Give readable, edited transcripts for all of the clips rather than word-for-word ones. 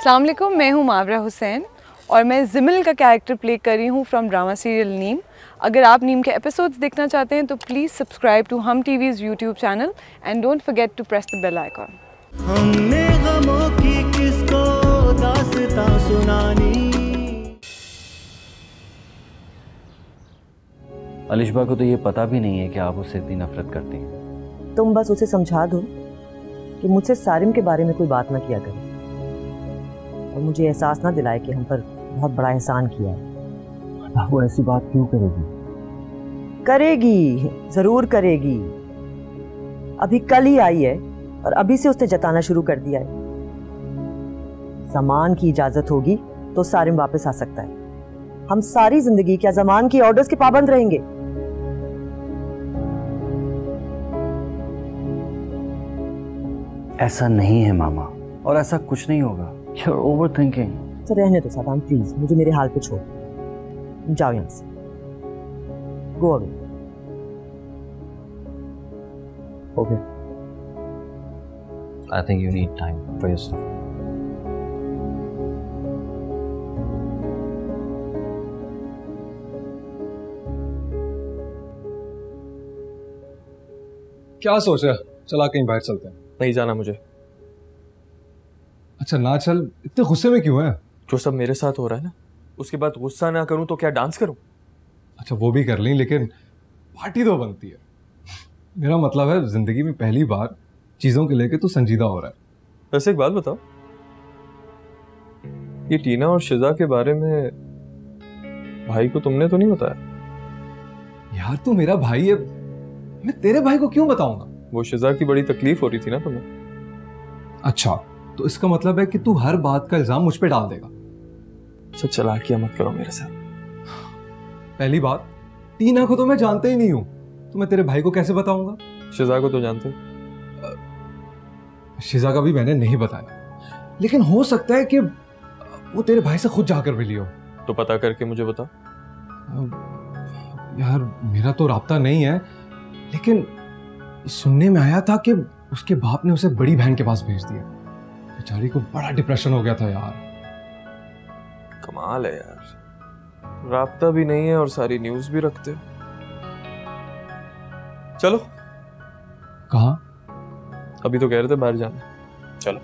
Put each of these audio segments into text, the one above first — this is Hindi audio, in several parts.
अस्सलाम वालेकुम, मैं हूँ मावरा हुसैन और मैं ज़िमिल का कैरेक्टर प्ले कर रही हूँ फ्रॉम ड्रामा सीरियल नीम। अगर आप नीम के एपिसोड्स देखना चाहते हैं तो please subscribe to Hum TV's YouTube channel and don't forget to press the bell icon. हमने गमों की किसको दास्तां सुनानी। अलिशबा को तो ये पता भी नहीं है कि आप उससे इतनी नफरत करती हैं। तुम बस उसे समझा दो कि मुझसे सारिम के बारे में कोई बात ना किया करे और मुझे एहसास ना दिलाए कि हम पर बहुत बड़ा एहसान किया है। वो ऐसी बात क्यों करेगी? करेगी, जरूर करेगी। अभी कल ही आई है और अभी से उसने जताना शुरू कर दिया है। जमान की इजाजत होगी तो सारिम वापस आ सकता है। हम सारी जिंदगी क्या जमान की ऑर्डर्स के पाबंद रहेंगे? ऐसा नहीं है मामा, और ऐसा कुछ नहीं होगा। You're overthinking। तो रहने दो सादाम, प्लीज मुझे मेरे हाल पे छोड़। जाओ यहां से, go away. Okay। I think you need time for yourself। क्या सोच रहा? चला कहीं बाहर चलते हैं। नहीं जाना मुझे। अच्छा ना चल, इतने गुस्से में क्यों है? जो सब मेरे साथ हो रहा है ना, उसके बाद गुस्सा ना करूं तो क्या डांस करूं? अच्छा वो भी कर ली, लेकिन पार्टी तो बनती है। मेरा मतलब है जिंदगी में पहली बार चीजों के लेके तू संजीदा हो रहा है। वैसे एक बात बताओ, ये टीना और शिजा के बारे में भाई को तुमने तो नहीं बताया? यार तू मेरा भाई है, मैं तेरे भाई को क्यों बताऊंगा? वो शिजा की बड़ी तकलीफ हो रही थी ना तुम्हें। अच्छा तो इसका मतलब है कि तू हर बात का इल्जाम मुझ पे डाल देगा। अच्छा चालाकियां मत करो मेरे साथ। पहली बात, टीना को तो मैं जानता ही नहीं हूं, तो मैं तेरे भाई को कैसे बताऊंगा? शिजा को तो जानते। शिजा का भी मैंने नहीं बताया, लेकिन हो सकता है कि वो तेरे भाई से खुद जाकर मिली हो। तो पता करके मुझे बताओ। यार मेरा तो राब्ता नहीं है, लेकिन सुनने में आया था कि उसके बाप ने उसे बड़ी बहन के पास भेज दिया। बेचारी को बड़ा डिप्रेशन हो गया था यार। कमाल है यार, राब्ता भी नहीं है और सारी न्यूज भी रखते हो। चलो। कहाँ? अभी तो कह रहे थे बाहर जाना। चलो।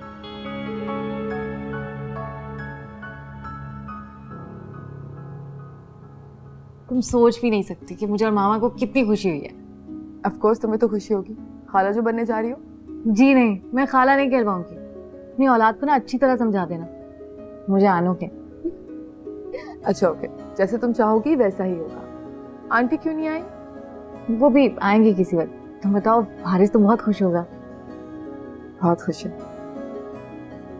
तुम सोच भी नहीं सकती कि मुझे और मामा को कितनी खुशी हुई है। ऑफ कोर्स तुम्हें तो खुशी होगी, खाला जो बनने जा रही हो। जी नहीं, मैं खाला नहीं कहलवाऊंगी। अपनी औलाद को ना अच्छी तरह समझा देना, मुझे आनो के। अच्छा ओके, जैसे तुम चाहोगी वैसा ही होगा। आंटी क्यों नहीं आई? वो भी आएंगे किसी वक्त। तुम बताओ, हारिस तो बहुत खुश होगा। बहुत खुश है।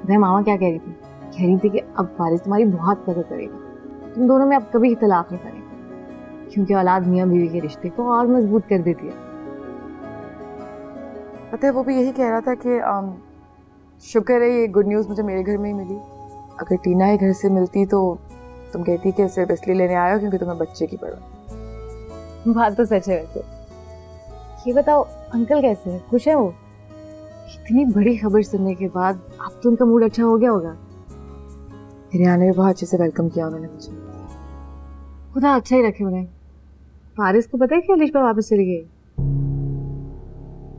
मैं मामा क्या कह रही थी कि अब हारिस तुम्हारी बहुत कदर करेगा। तुम दोनों में अब कभी इख्तिलाफ नहीं करेंगे, क्योंकि औलाद मियाँ बीवी के रिश्ते को और मजबूत कर देती है। पता है वो भी यही कह रहा था कि शुक्र है ये गुड न्यूज़ मुझे मेरे घर में ही मिली। अगर टीना ही घर से मिलती तो तुम कहती कि सिर्फ इसलिए लेने आया हो क्योंकि तुम्हें बच्चे की परवाह। बात तो सच है। वैसे ये बताओ, अंकल कैसे है? खुश है वो? इतनी बड़ी खबर सुनने के बाद अब तो उनका मूड अच्छा हो गया होगा। मेरे आने में बहुत अच्छे से वेलकम किया उन्होंने मुझे। खुदा अच्छा ही रखे उन्हें। फारिस को पता है कि अलिशबा वापस चली गई?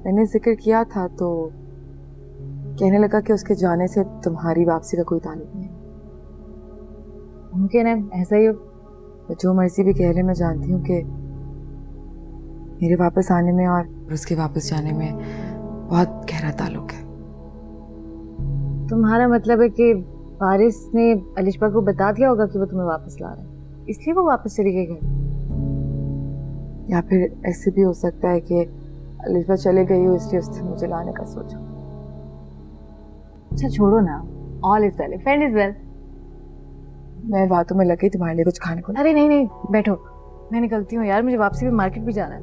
मैंने जिक्र किया था तो कहने लगा कि उसके जाने से तुम्हारी वापसी का कोई ताल्लुक नहीं। मुमकिन है ऐसा ही हो। जो मर्जी भी कह ले, मैं जानती हूँ कि मेरे वापस आने में और उसके वापस जाने में बहुत गहरा ताल्लुक है। तुम्हारा मतलब है कि फारिस ने अलिशबा को बता दिया होगा कि वो तुम्हें वापस ला रहे हैं, इसलिए वो वापस चली गई घर? या फिर ऐसे भी हो सकता है कि अलिशबा चले गई हो इसलिए उसने मुझे लाने का सोचा। अच्छा छोड़ो ना, all is well, friend is well. मैं बातों में लगी तुम्हारे लिए कुछ खाने को। अरे नहीं नहीं, बैठो, मैं निकलती हूँ यार, मुझे वापसी भी मार्केट भी जाना है।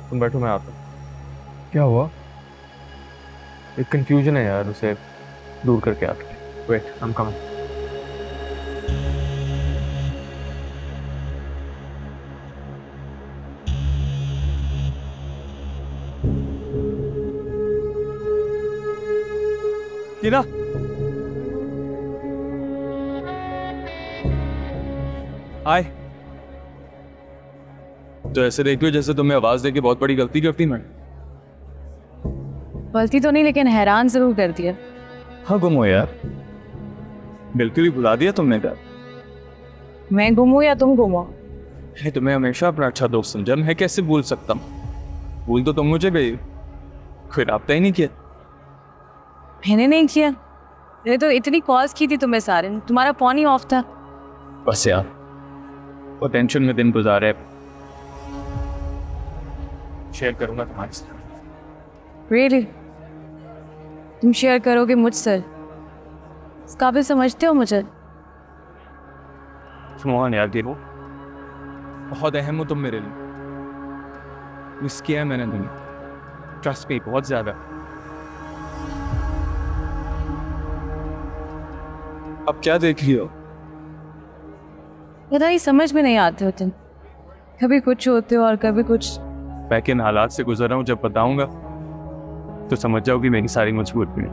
तुम बैठो, मैं आता हूँ। क्या हुआ? एक कंफ्यूजन है यार, उसे दूर करके आते हैं। Wait, I am coming. Tina, hi. तो ऐसे देख लो जैसे तुम्हें आवाज देके बहुत बड़ी गलती करती मैं। गलती तो नहीं, लेकिन हैरान जरूर कर दिया। हाँ गुम हो यार, बिल्कुल ही भुला दिया तुमने। क्या मैं गुम हूँ या तुम गुम हो? तुम्हें हमेशा अपना अच्छा दोस्त समझा, मैं कैसे भूल सकता हूँ? भूल तो तुम मुझे गई, कोई राब्ता ही नहीं किया। मैंने नहीं किया, मैंने तो इतनी कॉल्स की थी तुम्हें सारे, तुम्हारा फोन ही ऑफ था। बस यार, वो टेंशन में दिन गुजारे। शेयर करूंगा तुम्हारे साथ। रियली? तुम शेयर करोगे मुझसे? इस काबिल समझते हो मुझे? मोहन यार, देखो बहुत अहम हो तुम मेरे लिए। मिस किया मैंने तुम्हें, ट्रस्ट मी, बहुत ज्यादा। अब क्या देख रही हो? पता ही समझ में नहीं आते हो तुम, कभी कुछ होते हो और कभी कुछ। मैं किन हालात से गुजर रहा हूँ जब बताऊंगा तो समझ जाओगी मेरी सारी मजबूरी।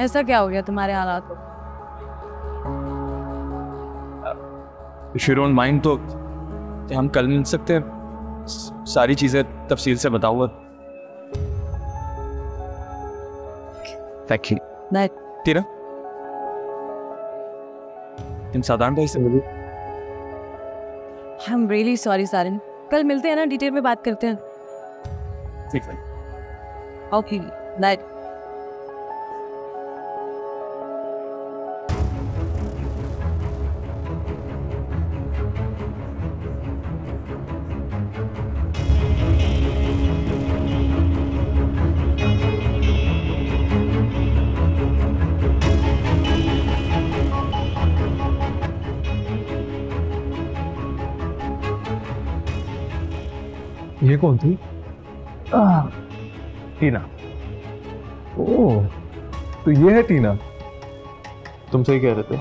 ऐसा क्या हो गया तुम्हारे हालात को? If you don't mind तो क्या हम कल मिल सकते हैं? सारी चीजें तफसील से बताऊंगा। Thank you। टीना, तुम साधारण भाई से मिलो। I'm really sorry सारिन, कल मिलते हैं ना, डिटेल में बात करते हैं। ठीक है। Okay, night. ये कौन थी? टीना। ओह, तो ये है टीना। तुम सही कह रहे थे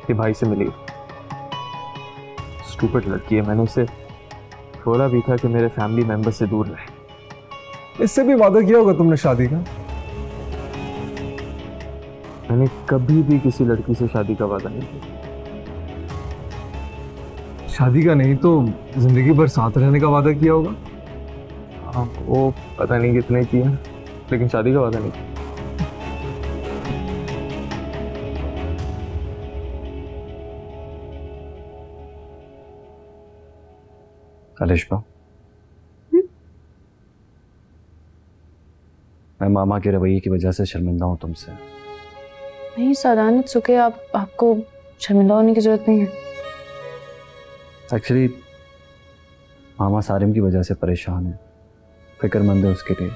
कि भाई से मिली। स्टूपिड लड़की है, मैंने उसे बोला भी था कि मेरे फैमिली मेंबर से दूर रहे। इससे भी वादा किया होगा तुमने शादी का? मैंने कभी भी किसी लड़की से शादी का वादा नहीं किया। शादी का नहीं तो जिंदगी भर साथ रहने का वादा किया होगा। हाँ, वो पता नहीं कितने किया, लेकिन शादी का वादा नहीं किया। कलिश्मा, मैं मामा के रवैये की वजह से शर्मिंदा हूँ तुमसे। नहीं सादान, इट्स ओके, आपको शर्मिंदा होने की जरूरत नहीं है। एक्चुअली मामा सारिम की वजह से परेशान है, फिक्रमंद है उसके लिए।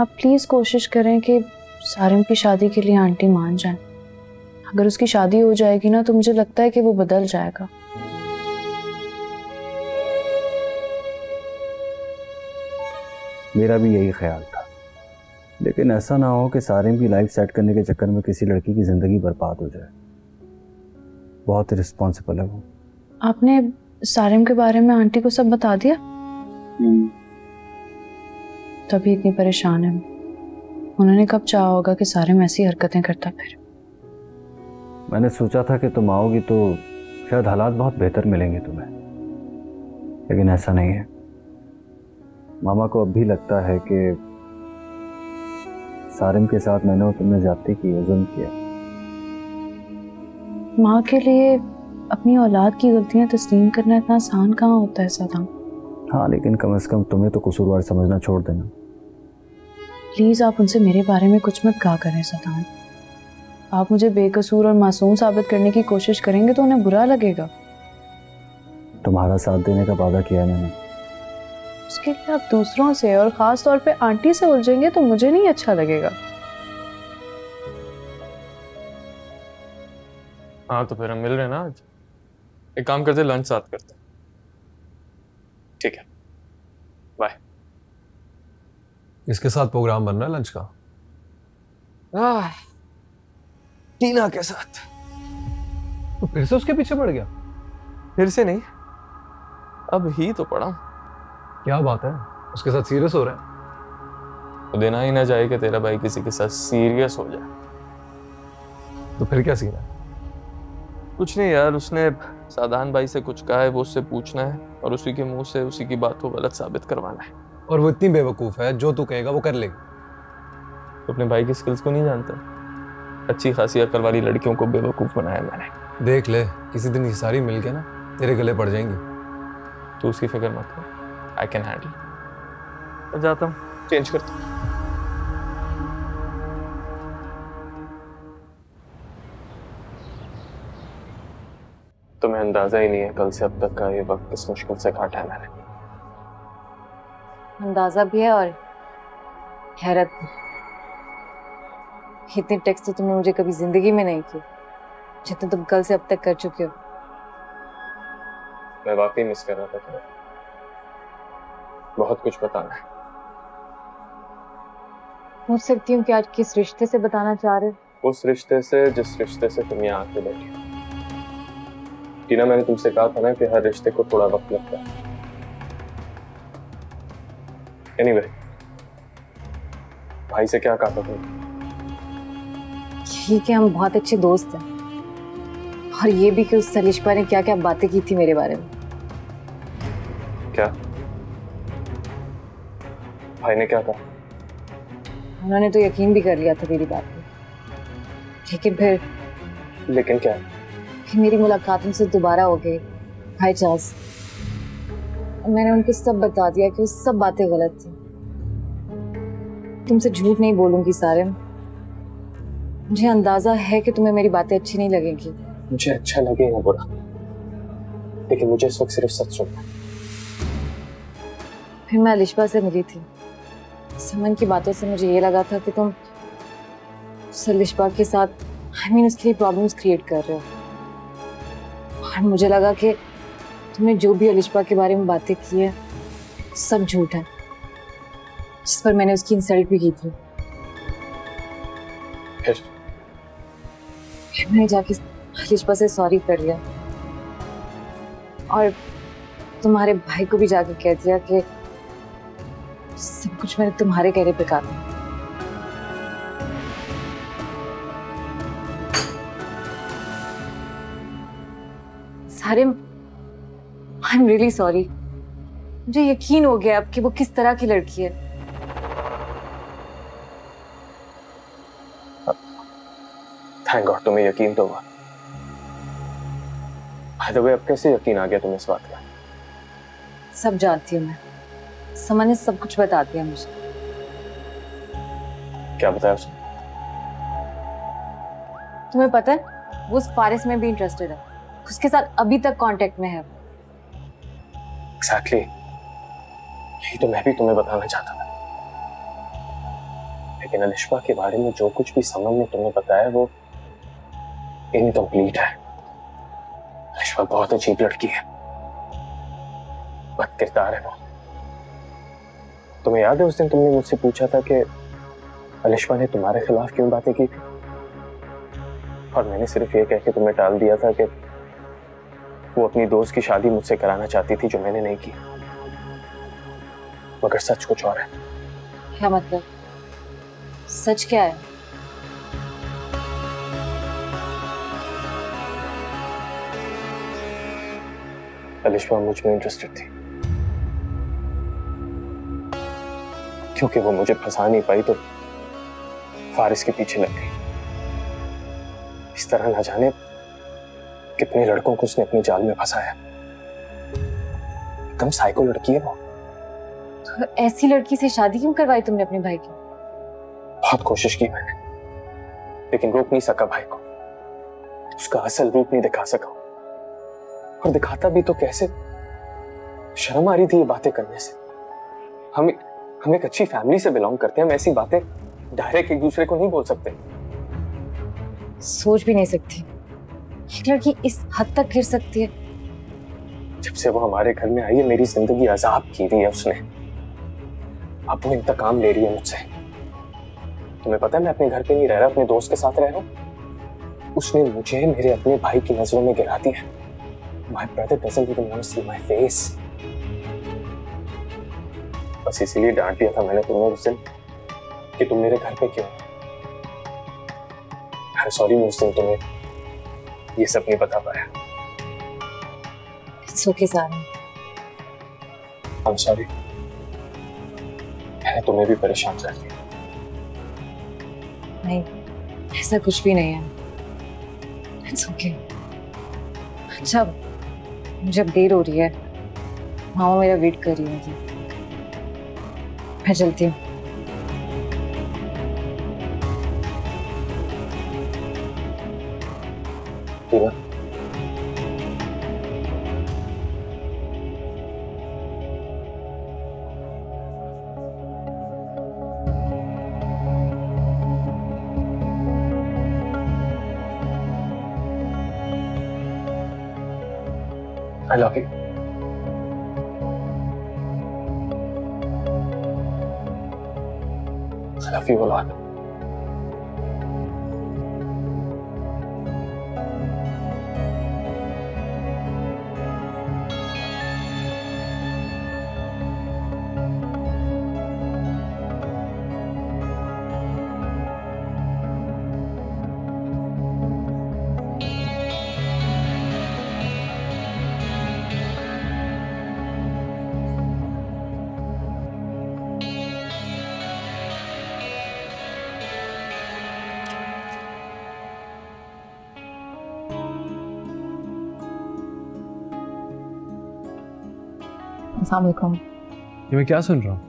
आप प्लीज़ कोशिश करें कि सारिम की शादी के लिए आंटी मान जाएं। अगर उसकी शादी हो जाएगी ना तो मुझे लगता है कि वो बदल जाएगा। मेरा भी यही ख्याल था, लेकिन ऐसा ना हो कि सारिम की लाइफ सेट करने के चक्कर में किसी लड़की की जिंदगी बर्बाद हो जाए। बहुत रिस्पॉन्सिबल है वो। आपने सारिम के बारे में आंटी को सब बता दिया? तभी इतनी परेशान है। उन्होंने कब चाहा होगा कि सारिम ऐसी हरकतें करता फिर? मैंने सोचा था कि तुम आओगी तो शायद हालात बहुत बेहतर मिलेंगे तुम्हें, लेकिन ऐसा नहीं है। मामा को अब भी लगता है कि सारिम के साथ मैंने और तुमने ज्यादती की, जुल्म किया। माँ के लिए अपनी औलाद की गलतियां तस्लीम करना इतना आसान कहाँ होता है सदाम? हाँ, लेकिन कम से कम तुम्हें तो कसूरवार समझना छोड़ देना। प्लीज़ आप उनसे मेरे बारे में कुछ मत कहा करें सदाम। आप मुझे बेकसूर और मासूम साबित करने की कोशिश करेंगे तो उन्हें बुरा लगेगा। तुम्हारा साथ देने का वादा किया है मैंने। उसके लिए आप दूसरों से और ख़ास तौर पे आंटी से उलझेंगे तो मुझे नहीं अच्छा लगेगा। हाँ, तो फिर हम मिल रहे हैं ना आज। एक काम करते, लंच साथ करते। ठीक है, बाय। इसके साथ प्रोग्राम बन रहा है लंच का? टीना के साथ। तो फिर से उसके पीछे पड़ गया? फिर से नहीं, अब ही तो पड़ा। क्या बात है, उसके साथ सीरियस हो रहा है? तो देना ही ना चाहे कि तेरा भाई किसी के साथ सीरियस हो जाए। तो फिर क्या सीन है? कुछ नहीं यार, उसने साधारण भाई से कुछ कहा है, वो उससे पूछना है और उसी के मुंह से उसी की बात को गलत साबित करवाना है। और वो इतनी बेवकूफ है, जो तू कहेगा वो कर लेगी। तो अपने भाई की स्किल्स को नहीं जानता? अच्छी खासी अकल वाली लड़कियों को बेवकूफ बनाया मैंने। देख ले, किसी दिन ये सारी मिल के ना तेरे गले पड़ जाएंगी। तू उसकी फिक्र मत कर, आई कैन हैंडल। मैं जाता हूँ, चेंज करता हूँ। तुम्हें अंदाजा ही नहीं है कल से अब तक का ये वक्त किस मुश्किल से काटा है मैंने। अंदाजा भी है और हैरत भी। इतने टेक्स्ट तो तुमने मुझे कभी जिंदगी में नहीं किए जितने तुम कल से अब तक कर चुके हो। मैं वाकई मिस कर रहा था तुम्हें। बहुत कुछ बताना है। पूछ सकती हूँ कि आज किस रिश्ते से बताना चाह रहे हो? उस रिश्ते से जिस रिश्ते से तुम यहाँ आके बैठी हो। टीना, मैंने तुमसे कहा था ना कि हर रिश्ते को थोड़ा वक्त लगता है। एनीवे, भाई से क्या कहा था तुमने? यही कि हम बहुत अच्छे दोस्त हैं और ये भी कि उस सलिशपा ने क्या क्या बातें की थी मेरे बारे में। क्या? भाई ने क्या कहा? उन्होंने तो यकीन भी कर लिया था मेरी बात पे, लेकिन क्या? फिर मेरी मुलाकात उनसे दोबारा हो गई बाय चांस। मैंने उनको सब बता दिया कि वो सब बातें गलत थी। तुमसे झूठ नहीं बोलूंगी सारिम, मुझे अंदाजा है कि तुम्हें मेरी बातें अच्छी नहीं लगेंगी। मुझे अच्छा लगे ना बुरा, लेकिन मुझे इस वक्त सिर्फ सच सुनना। फिर मैं अलिशबा से मिली थी। समन की बातों से मुझे ये लगा था कि तुम अलिशबा के साथ उसके लिए प्रॉब्लम्स क्रिएट कर रहे हो। और मुझे लगा कि तुमने जो भी अलिशबा के बारे में बातें की है सब झूठ है, जिस पर मैंने उसकी इंसल्ट भी की थी। फिर मैंने जाके अलिशबा से सॉरी कर लिया और तुम्हारे भाई को भी जाके कह दिया कि सब कुछ मैंने तुम्हारे कहने पे कहा था। Sarim, I am really sorry. मुझे यकीन हो गया अब कि वो किस तरह की लड़की है। थैंक गॉड तुम्हें यकीन तो हुआ। बाय द वे, अब कैसे यकीन आ गया तुम्हें इस बात का? सब जानती हूँ मैं। समन ने सब कुछ बता दिया मुझे। क्या बताया उसने? तुम्हें पता है वो उस फारिस में भी इंटरेस्टेड है, उसके साथ अभी तक कांटेक्ट में है। एग्जैक्टली, यही तो मैं भी तुम्हें बताना चाहता था। लेकिन अलिशबा के बारे में जो कुछ भी समन ने तुम्हें बताया वो इनकम्प्लीट है। अलिशबा बहुत अजीब लड़की है, बदकिरदार है वो। तुम्हें याद है उस दिन तुमने मुझसे पूछा था कि अलिशबा ने तुम्हारे खिलाफ क्यों बातें की थी? और मैंने सिर्फ ये कह के तुम्हें टाल दिया था कि वो अपनी दोस्त की शादी मुझसे कराना चाहती थी, जो मैंने नहीं की। मगर सच कुछ और है। क्या मतलब? सच क्या है? अलिशबा मुझ में इंटरेस्टेड थी, क्योंकि वो मुझे फंसा नहीं पाई तो फारिस के पीछे लग गई। इस तरह ना जाने कितने लड़कों को उसने अपनी जाल में फंसाया। एकदम साइको लड़की है वो। तो ऐसी लड़की से शादी क्यों करवाई तुमने अपने भाई की? बहुत कोशिश की मैंने, लेकिन रोक नहीं सका भाई को। उसका असल रूप नहीं दिखा सका, और दिखाता भी तो कैसे? शर्म आ रही थी ये बातें करने से। हम एक अच्छी फैमिली से बिलोंग करते हैं, हम ऐसी बातें डायरेक्ट एक दूसरे को नहीं बोल सकते। सोच भी नहीं सकती एक लड़की इस हद तक गिर सकती है। जब से वो हमारे घर में आई है मेरी जिंदगी अजाब की हुई है उसने। अब वो इंतकाम ले रही है मुझसे। तुम्हें पता है मैं अपने घर पे नहीं रह रहा, अपने दोस्त के साथ रह रहा हूँ। उसने मुझे मेरे अपने भाई की नजरों में गिरा दिया। My brother doesn't even want to see my face। बस इसीलिए डांट दिया था मैंने तुम्हें उस दिन। कि तुम मेरे घर पे क्यों? सॉरी, मैं उस दिन तुम्हें ये सब नहीं बता पाया। It's okay, Sarim. I'm sorry, मैंने तुम्हें भी परेशान कर दिया। नहीं, ऐसा कुछ भी नहीं है। It's okay। अच्छा, मुझे अब देर हो रही है, मामा मेरा वेट कर रही है, मैं चलती हूँ। I love you. I love you a lot. अस्सलाम वालेकुम। ये मैं क्या सुन रहा हूँ?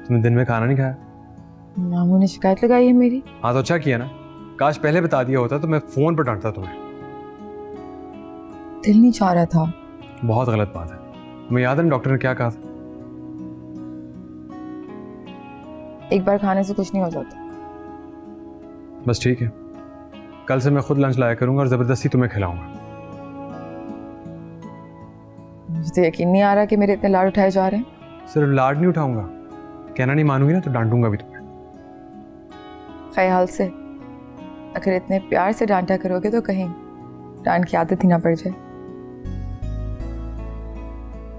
तुमने दिन में खाना नहीं खाया? मामू ने शिकायत लगाई है मेरी। हाँ तो अच्छा किया ना, काश पहले बता दिया होता तो मैं फोन पर डांटता तुम्हें। दिल नहीं चाह रहा था। बहुत गलत बात है। तुम्हें याद है डॉक्टर ने क्या कहा था? एक बार खाने से कुछ नहीं हो जाता। बस ठीक है, कल से मैं खुद लंच लाया करूंगा और जबरदस्ती तुम्हें खिलाऊंगा। मुझे तो यकीन नहीं आ रहा कि मेरे इतने लाड उठाए जा रहे हैं। सिर्फ लाड नहीं उठाऊंगा, कहना नहीं मानूंगी ना तो डांटूंगा भी तुम्हें। ख्याल से, अगर इतने प्यार से डांटा करोगे तो कहीं डांट की आदत ही ना पड़ जाए।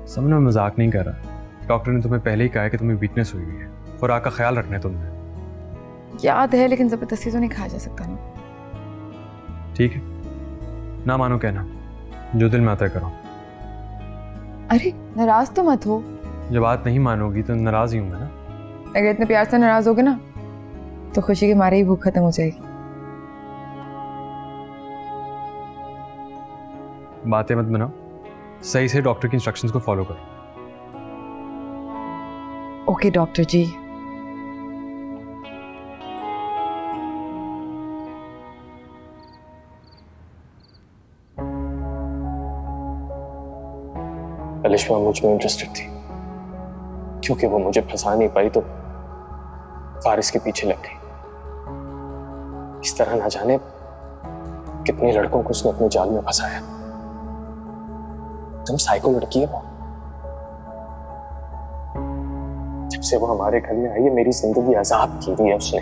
समझ में मजाक नहीं कर रहा। डॉक्टर ने तुम्हें पहले ही कहा है कि तुम्हें वीकनेस हुई हुई है, खुराक का ख्याल रखना है तुमने। याद है, लेकिन जबरदस्ती तो नहीं खाया जा सकता ना। ठीक है, ना मानो कहना, जो दिल में आता है करो। अरे नाराज तो मत हो। जब बात नहीं मानोगी तो नाराज ही होंगे ना। अगर इतने प्यार से नाराज होगे ना तो खुशी के मारे ही भूख खत्म हो जाएगी। बातें मत बनाओ, सही से डॉक्टर की इंस्ट्रक्शंस को फॉलो करो। ओके डॉक्टर जी। करिश्मा मुझ में इंटरेस्टेड थी, क्योंकि वो मुझे फंसा नहीं पाई तो फारिस के पीछे लग गई। इस तरह ना जाने कितने लड़कों को उसने अपने जाल में फंसाया। तुम साइको लड़की है वो। जब से वो हमारे घर में आई है मेरी जिंदगी अजाब की दी है उसने।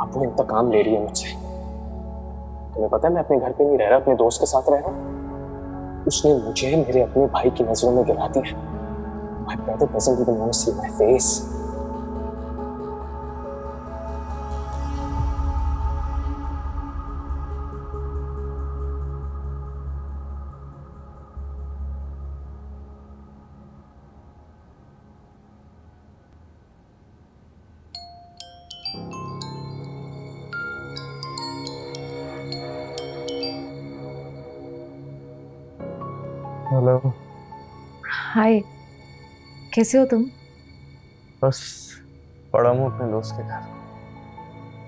अब वो इंतकाम ले रही है मुझसे। तुम्हें पता है मैं अपने घर पे नहीं रह रहा, अपने दोस्त के साथ रह रहा हूं। उसने मुझे मेरे अपने भाई की नजरों में गिरा दिया। My brother doesn't even want to see my face. Hello. Hi, कैसे हो तुम? बस पड़ा हूँ अपने दोस्त के घर।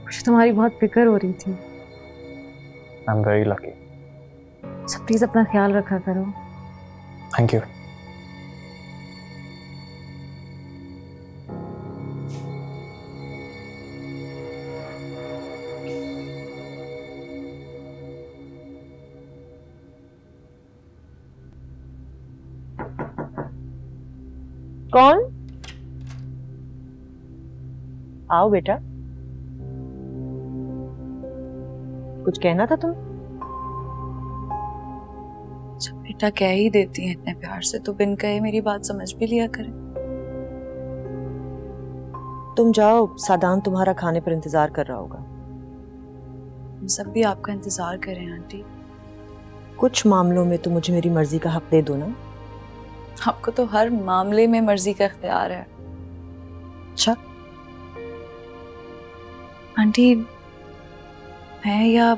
मुझे तुम्हारी बहुत फिक्र हो रही थी। I am very lucky. सब प्लीज अपना ख्याल रखा करो। Thank you. कौन? आओ बेटा। कुछ कहना था तुम? जब बेटा कह ही देती है इतने प्यार से तो बिन कहे मेरी बात समझ भी लिया करें। तुम जाओ, सादान तुम्हारा खाने पर इंतजार कर रहा होगा। हम सब भी आपका इंतजार कर रहे हैं आंटी। कुछ मामलों में तो मुझे मेरी मर्जी का हक दे दो ना। आपको तो हर मामले में मर्जी का इख्तियार है। अच्छा, आंटी मैं या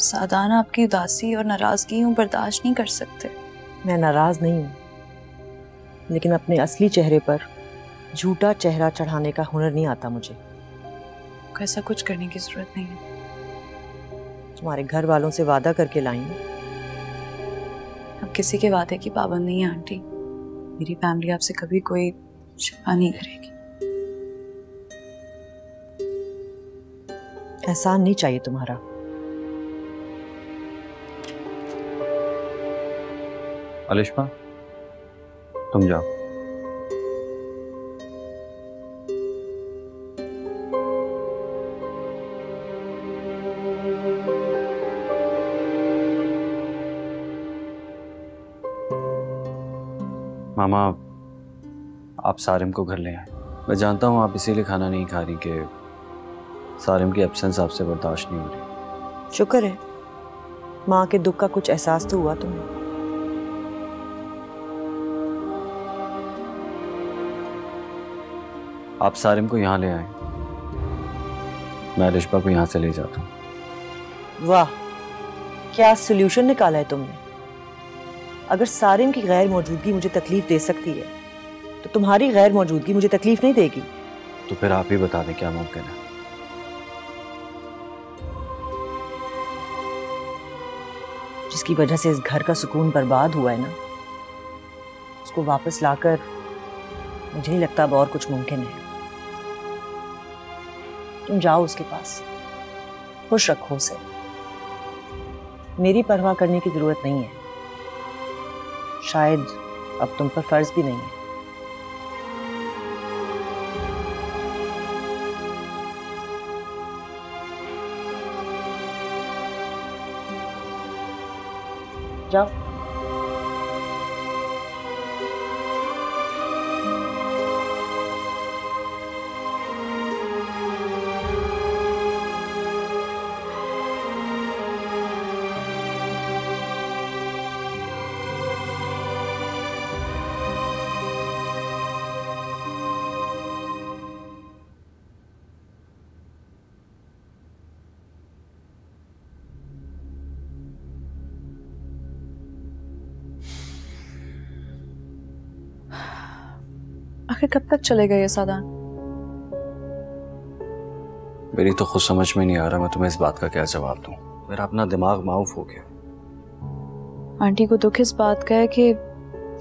सादान आपकी उदासी और नाराजगी यूं बर्दाश्त नहीं कर सकते। मैं नाराज नहीं हूँ, लेकिन अपने असली चेहरे पर झूठा चेहरा चढ़ाने का हुनर नहीं आता मुझे। ऐसा कुछ करने की जरूरत नहीं है। तुम्हारे घर वालों से वादा करके लाई हूँ। अब किसी के वादे की पाबंद नहीं है आंटी। मेरी फैमिली आपसे कभी कोई शिफा नहीं करेगी। एहसान नहीं चाहिए तुम्हारा। अलिश्मा, तुम जाओ। मामा, आप सारिम को घर ले आए। मैं जानता हूँ आप इसीलिए खाना नहीं खा रही कि सारिम की एब्सेंस आपसे बर्दाश्त नहीं हो रही। शुक्र है माँ के दुख का कुछ एहसास तो हुआ तुम्हें। आप सारिम को यहाँ ले आए, मैं अलिश्मा को यहाँ से ले जाता हूँ। वाह, क्या सोल्यूशन निकाला है तुमने। अगर सारिम की गैर मौजूदगी मुझे तकलीफ दे सकती है तो तुम्हारी गैर मौजूदगी मुझे तकलीफ नहीं देगी। तो फिर आप ही बता दें क्या मुमकिन है। जिसकी वजह से इस घर का सुकून बर्बाद हुआ है ना, उसको वापस लाकर मुझे नहीं लगता अब और कुछ मुमकिन है। तुम जाओ उसके पास, खुश रखो उसे। मेरी परवाह करने की जरूरत नहीं है, शायद अब तुम पर फर्ज भी नहीं है। जाओ। आखिर कब तक चलेगा ये सादान? मेरी तो खुद समझ में नहीं आ रहा मैं तुम्हें इस बात का क्या जवाब दूं। मेरा अपना दिमाग माऊफ हो गया। आंटी को दुख इस बात का है कि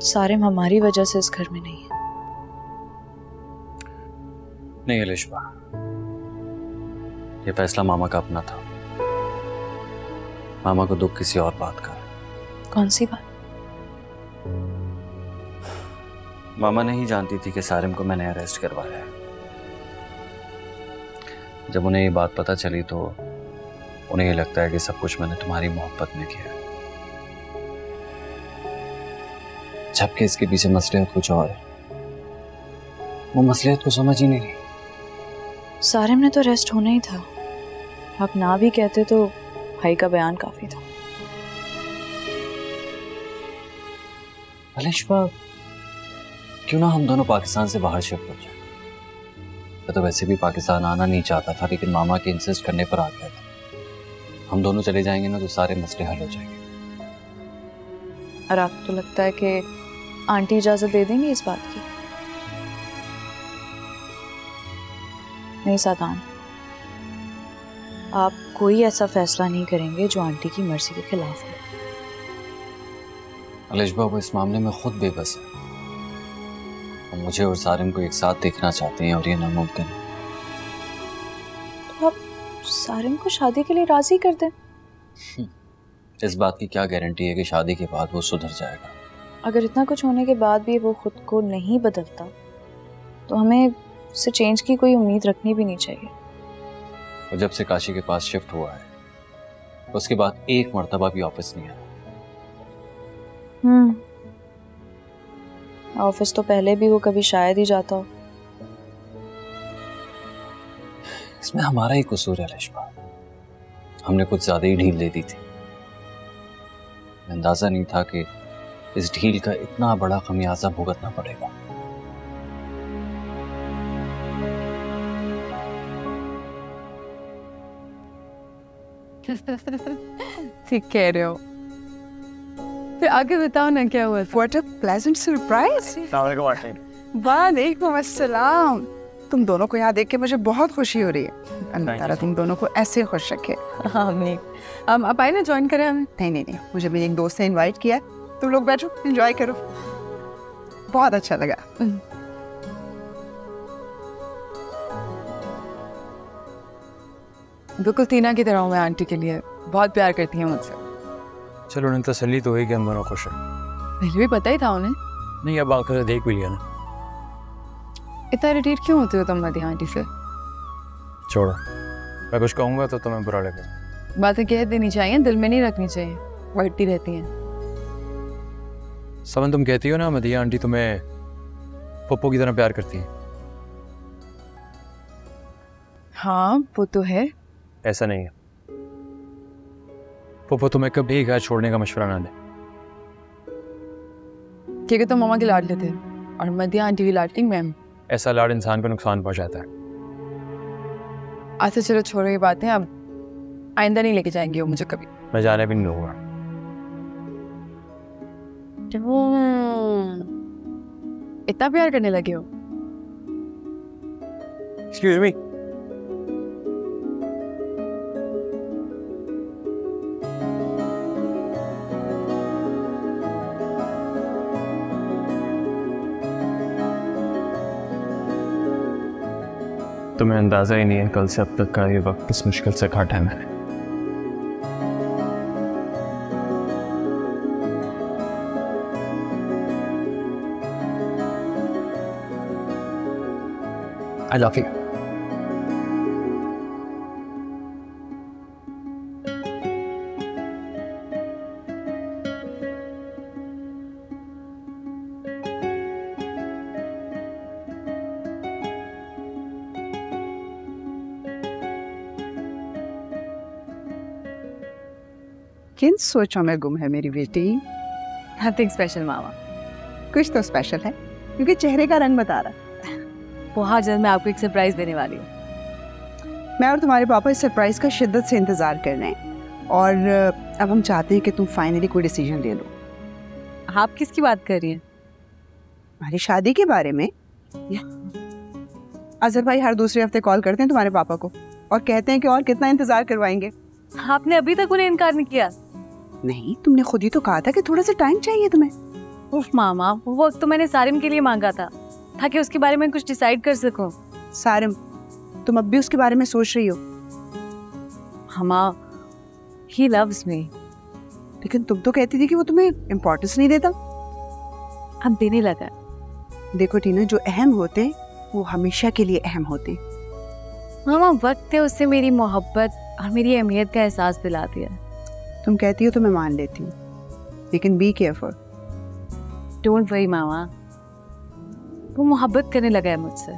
सारिम हमारी वजह से इस घर में नहीं है। नहीं अलिश्मा, ये फैसला मामा का अपना था। मामा को दुख किसी और बात का। कौन सी बात? मामा नहीं जानती थी कि सारिम को मैंने अरेस्ट करवाया है। जब उन्हें ये बात पता चली तो उन्हें ये लगता है कि सब कुछ मैंने तुम्हारी मोहब्बत में किया, जबकि इसके पीछे मसलियत कुछ और है। वो मसलियत को समझ ही नहीं रही। सारिम ने तो अरेस्ट होना ही था। आप ना भी कहते तो भाई का बयान काफी था। अलिश्मा, क्यों ना हम दोनों पाकिस्तान से बाहर शिफ्ट हो जाए। मैं तो वैसे भी पाकिस्तान आना नहीं चाहता था, लेकिन मामा के इंसिस्ट करने पर आ गया था। हम दोनों चले जाएंगे ना तो सारे मसले हल हो जाएंगे। और आपको तो लगता है कि आंटी इजाजत दे देंगी इस बात की? नहीं सादान, आप कोई ऐसा फैसला नहीं करेंगे जो आंटी की मर्जी के खिलाफ है। अलिश्मा, वो इस मामले में खुद बेबस है। वो मुझे और सारिम को एक साथ देखना चाहते हैं और ये नामुमकिन है। तो आप सारिम को शादी के लिए राजी कर दें। इस बात की क्या गारंटी है कि शादी के बाद वो सुधर जाएगा? अगर इतना कुछ होने के बाद भी वो खुद को नहीं बदलता तो हमें उससे चेंज की कोई उम्मीद रखनी भी नहीं चाहिए। और जब से काशी के पास शिफ्ट हुआ है उसके बाद एक मर्तबा भी ऑफिस नहीं आया। ऑफिस तो पहले भी वो कभी शायद ही जाता हो। इसमें हमारा ही कसूर है रेशमा, हमने कुछ ज्यादा ही ढील दे दी थी। अंदाजा नहीं था कि इस ढील का इतना बड़ा खमियाजा भुगतना पड़ेगा। ठीक कह रहे हो। फिर आगे बताओ ना क्या हुआ। What a pleasant surprise! वालेकुम अस्सलाम। तुम दोनों को यहाँ देख के मुझे बहुत खुशी हो रही है। अल्लाह ताला तुम दोनों को ऐसे खुश रखे। आमीन। आप आए ना, ज्वाइन करें हमें। नहीं, मुझे मेरे एक दोस्त ने इनवाइट किया है। तुम लोग बैठो, एंजॉय करो। बहुत अच्छा लगा। बिल्कुल टीना की तरह हूँ मैं आंटी के लिए, बहुत प्यार करती हैं मुझसे। चलो उन्हें तसल्ली तो हुई कि हम दोनों खुश हैं। पहले भी पता ही था उन्हें। नहीं, अब आकर देख भी लिया ना। इतना इरिटेट क्यों होते हो तुम मदिया आंटी से? छोड़ो, मैं कुछ कहूँगा तो तुम्हें बुरा लगेगा। बातें कह देनी चाहिए, दिल में नहीं रखनी चाहिए, बढ़ती रहती हैं। समन, तुम कहती हो ना मदिया आंटी तुम्हें पप्पो की तरह प्यार करती है। हाँ वो तो है। ऐसा नहीं है, पप्पो तुम्हें कभी घर छोड़ने का मशवरा ना दे। क्योंकि तुम मामा के लाडले थे और मदिया आंटी की लाडली मैम। ऐसा लाड इंसान को नुकसान पहुंचाता है। अच्छा चलो छोड़ो ये बातें, अब आइंदा नहीं लेके जाएंगे वो मुझे कभी। मैं जाने भी नहीं दूंगा। इतना प्यार करने लगे हो? Excuse me. तुम्हें अंदाजा ही नहीं है कल से अब तक का ये वक्त किस मुश्किल से काटा है मैंने। I love you. किन सोचों में गुम है मेरी बेटी? नथिंग स्पेशल मामा। कुछ तो स्पेशल है, क्योंकि चेहरे का रंग बता रहा है। बहुत जल्द मैं आपको एक सरप्राइज देने वाली हूँ। मैं और तुम्हारे पापा इस सरप्राइज का शिद्दत से इंतजार कर रहे हैं और अब हम चाहते हैं कि तुम फाइनली कोई डिसीजन ले लो। आप किसकी बात कर रही हैं? हमारी शादी के बारे में। अजहर भाई हर दूसरे हफ्ते कॉल करते हैं तुम्हारे पापा को और कहते हैं कि और कितना इंतजार करवाएंगे। आपने अभी तक उन्हें इनकार नहीं किया? नहीं, तुमने खुद ही तो कहा था कि थोड़ा सा टाइम चाहिए तुम्हें। उफ मामा, वो वक्त तो मैंने सारिम के लिए मांगा था ताकि उसके बारे में कुछ डिसाइड कर सकूं। सारिम, तुम अब भी उसके बारे में सोच रही हो? हमा, he loves me। लेकिन तुम तो कहती थी कि वो तुम्हें इम्पोर्टेंस नहीं देता। अब देने लगा। देखो टीना, जो अहम होते वो हमेशा के लिए अहम होते। मामा, वक्त है उससे मेरी मोहब्बत और मेरी अहमियत का एहसास दिला दिया। तुम कहती हो तो मैं मान लेती हूँ, लेकिन बी केयरफुल। डोंट वरी मामा, वो मोहब्बत करने लगा है मुझसे।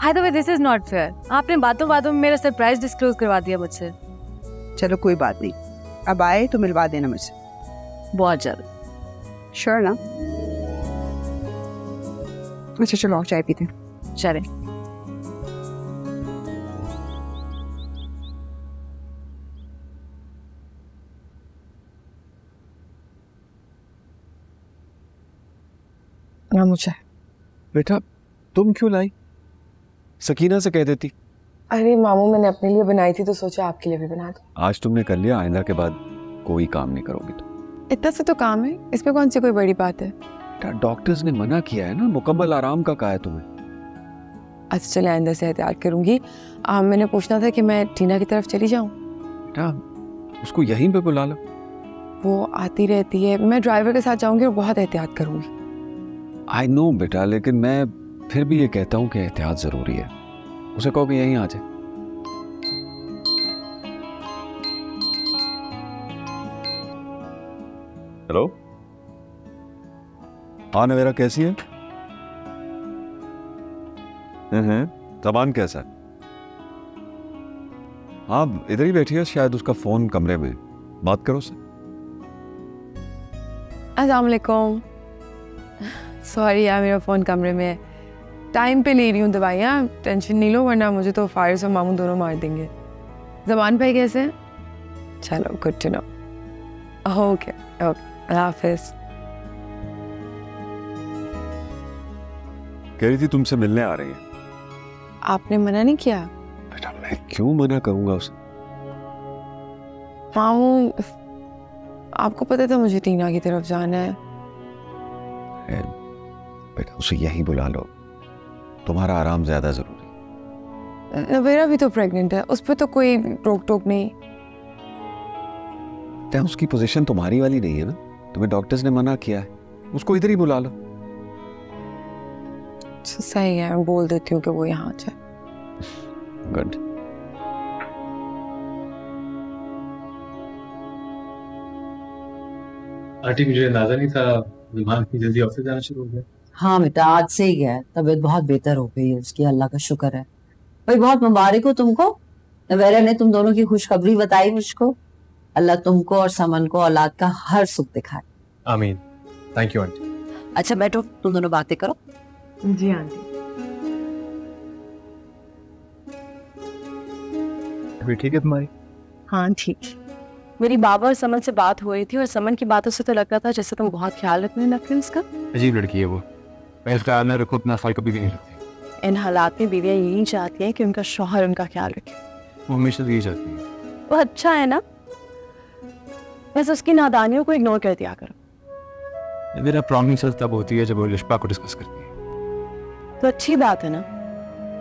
By the way, this is not fair. आपने बातों बातों में मेरा सरप्राइज डिस्क्लोज करवा दिया मुझसे। चलो कोई बात नहीं, अब आए तो मिलवा देना मुझसे। बहुत जल्द। श्योर ना? अच्छा चलो चाय पीते हैं। चलें। मुझे बेटा, तुम क्यों लाई? सकीना से कह देती। अरे मामू, मैंने अपने लिए बनाई थी तो सोचा आपके लिए भी बना दो। आज तुमने कर लिया, आइंदा के बाद कोई काम नहीं करोगी तुम। इतना से तो काम है, इसमें कौन सी कोई बड़ी बात है? डॉक्टर्स ने मना किया है ना, मुकम्मल आराम का कहा है तुम्हें। अच्छा चले, आइंदा से एहतियात करूंगी। मैंने पूछना था कि मैं टीना की तरफ चली जाऊं। बेटा, उसको यहीं पे बुला लो। वो आती रहती है, मैं ड्राइवर के साथ जाऊंगी और बहुत एहतियात करूंगी। आई नो बेटा, लेकिन मैं फिर भी ये कहता हूँ कि एहतियात जरूरी है। उसे कहो कि यहीं आ जाए। हेलो, हाँ नवेरा, कैसी है? जबान कैसा है? आप इधर ही बैठिए, शायद उसका फोन कमरे में, बात करो उससे। अस्सलाम वालेकुम। सॉरी यार, मेरा फ़ोन कमरे में है। टाइम पे ले रही हूँ दवाइयाँ, टेंशन नहीं लो वरना मुझे तो फारिस और मामू दोनों मार देंगे। ज़मान भाई कैसे हैं? चलो, good to know. Okay okay, अल्लाह हाफिज़। कह रही थी तुमसे मिलने आ रही है। आपने मना नहीं किया? बेटा मैं क्यों मना करूंगा उसे? मामू, आपको पता था मुझे टीना की तरफ जाना है। बेटा उसे यहीं बुला लो, तुम्हारा आराम ज्यादा जरूरी। नवेरा भी तो प्रेग्नेंट है, उस पर तो कोई रोक टोक नहीं। क्या उसकी पोजीशन तुम्हारी वाली नहीं है ना? तुम्हें डॉक्टर्स ने मना किया है, उसको इधर ही बुला लो। सही है, मैं बोल देती हूँ कि वो यहाँ आ जाए। गुड। आंटी मुझे अंदाजा नहीं था रुमान इतनी जल्दी ऑफिस जाना शुरू हो गया। हाँ बेटा, आज से ही गया, तबीयत बहुत बेहतर हो गई है उसकी, अल्लाह का शुक्र है। भाई बहुत मुबारक हो तुमको, नवेरा ने तुम दोनों की खुशखबरी बताई मुझको। अल्लाह तुमको और समन को औलाद का हर सुख दिखाए। आमीन। Thank you aunty. अच्छा बैठो, तुम दोनों बातें करो। जी आंटी। अभी ठीक है तुम्हारी? हाँ ठीक। मेरी बाबा और समन से बात हो रही थी और समन की बातों से तो लग रहा था जैसे तुम बहुत ख्याल रखने लगते हो उसका। अजीब लड़की है वो, मैं ख्याल न रखो अपना, कभी भी नहीं रखती। इन हालात में बीवियां यही चाहती हैं कि उनका शौहर उनका ख्याल रखे। वो हमेशा यही चाहती है। वो अच्छा है ना, बस उसकी नादानियों को इग्नोर कर दिया करो। मेरा प्रॉब्लम सिर्फ तब होती है जब वो लिशबा को डिस्कस करती है। तो अच्छी बात है ना,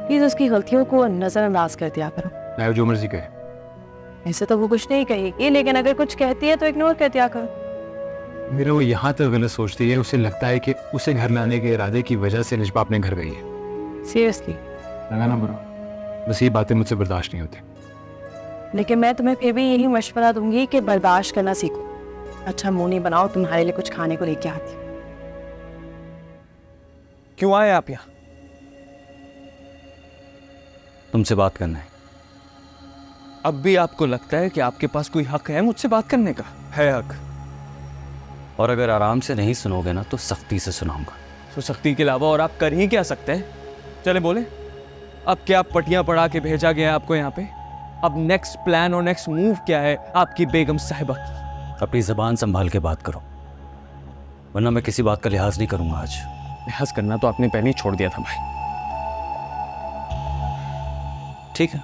प्लीज उसकी गलतियों को नजरअंदाज कर दिया करो। चाहे जो मर्जी कहे। ऐसे तो वो कुछ नहीं कहेगी, लेकिन अगर कुछ कहती है तो इग्नोर कर दिया करो। मेरा वो यहाँ तक गलत सोचती है, उसे लगता है कि उसे घर लाने के इरादे की वजह से निशबा अपने घर गई है। सीरियसली लगा ना बुरा? बस ये बातें मुझसे बर्दाश्त नहीं होती। लेकिन मैं तुम्हें फिर भी यही मशवरा दूंगी कि बर्दाश्त करना सीखो। अच्छा मुंह नहीं बनाओ, तुम्हारे लिए कुछ खाने को लेके आती हूँ। क्यों आए आप यहाँ? तुमसे बात करना है। अब भी आपको लगता है कि आपके पास कोई हक है मुझसे बात करने का? है हक, और अगर आराम से नहीं सुनोगे ना तो सख्ती से सुनाऊंगा। तो सख्ती के अलावा और आप कर ही क्या सकते हैं? चले बोले, अब क्या पटियां पढ़ा के भेजा गया है आपको यहाँ पे? अब नेक्स्ट प्लान और नेक्स्ट मूव क्या है आपकी बेगम साहिबा की? अपनी जबान संभाल के बात करो, वरना मैं किसी बात का लिहाज नहीं करूंगा आज। लिहाज करना तो आपने पहले ही छोड़ दिया था भाई। ठीक है,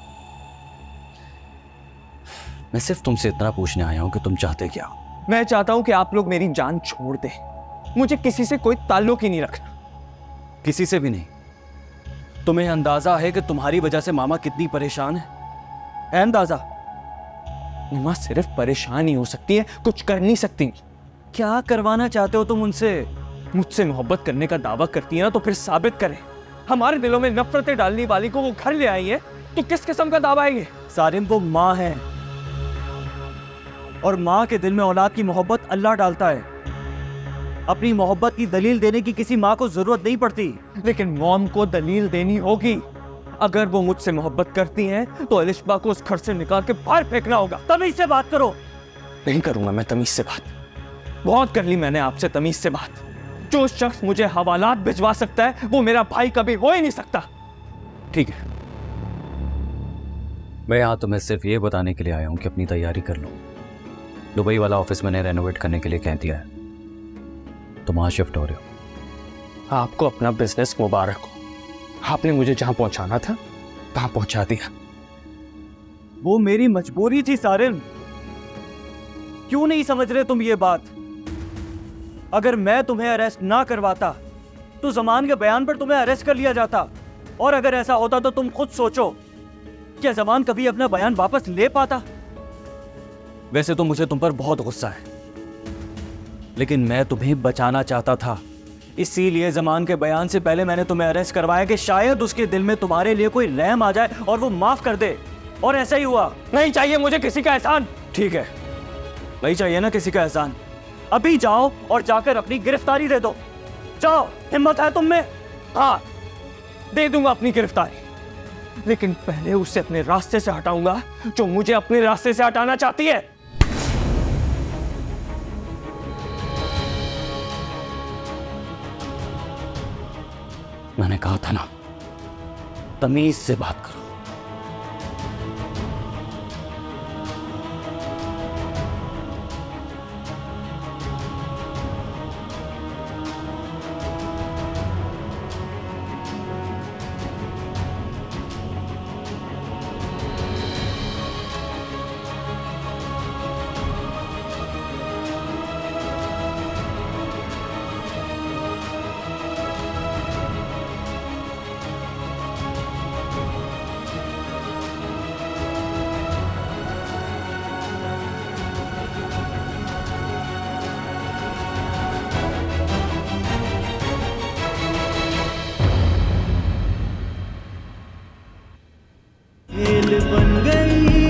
मैं सिर्फ तुमसे इतना पूछने आया हूं कि तुम चाहते क्या हो? मैं चाहता हूं कि आप लोग मेरी जान छोड़ दें। मुझे किसी से कोई ताल्लुक ही नहीं रखना। किसी से भी नहीं। तुम्हें अंदाजा है कि तुम्हारी वजह से मामा कितनी परेशान है अंदाजा? मामा सिर्फ परेशान ही हो सकती है, कुछ कर नहीं सकती। क्या करवाना चाहते हो तुम उनसे? मुझसे मोहब्बत करने का दावा करती है ना, तो फिर साबित करें। हमारे दिलों में नफरतें डालने वाली को वो घर ले आई है, तो किस किस्म का दावा है ये? सारिम वो माँ है, और माँ के दिल में औलाद की मोहब्बत अल्लाह डालता है। अपनी मोहब्बत की दलील देने की किसी माँ को जरूरत नहीं पड़ती। लेकिन मॉम को दलील देनी होगी। अगर वो मुझसे मोहब्बत करती हैं तो अलिशबा को उस घर से निकाल के बाहर फेंकना होगा। तमीज से बात करो। नहीं करूंगा मैं तमीज से बात, बहुत कर ली मैंने आपसे तमीज से बात। जो शख्स मुझे हवालात भिजवा सकता है वो मेरा भाई कभी हो ही नहीं सकता। ठीक है, मैं यहाँ तुम्हें सिर्फ ये बताने के लिए आया हूँ कि अपनी तैयारी कर लो। दुबई वाला ऑफिस मैंने रेनोवेट करने के लिए कह दिया है, तुम वहां शिफ्ट हो रहे हो। आपको अपना बिजनेस मुबारक हो। आपने मुझे जहां पहुंचाना था वहां पहुंचा दिया। वो मेरी मजबूरी थी सारिम, क्यों नहीं समझ रहे तुम ये बात? अगर मैं तुम्हें अरेस्ट ना करवाता तो जमान के बयान पर तुम्हें अरेस्ट कर लिया जाता, और अगर ऐसा होता तो तुम खुद सोचो, क्या जमान कभी अपना बयान वापस ले पाता? वैसे तो मुझे तुम पर बहुत गुस्सा है, लेकिन मैं तुम्हें बचाना चाहता था। इसीलिए जमान के बयान से पहले मैंने तुम्हें अरेस्ट करवाया कि शायद उसके दिल में तुम्हारे लिए कोई रहम आ जाए और वो माफ कर दे, और ऐसा ही हुआ। नहीं चाहिए मुझे किसी का एहसान। ठीक है, नहीं चाहिए ना किसी का एहसान? अभी जाओ और जाकर अपनी गिरफ्तारी दे दो। जाओ, हिम्मत है तुम में? हाँ, दे दूंगा अपनी गिरफ्तारी, लेकिन पहले उसे अपने रास्ते से हटाऊंगा जो मुझे अपने रास्ते से हटाना चाहती है। मैंने कहा था ना, तमीज से बात करो। खेल बन गई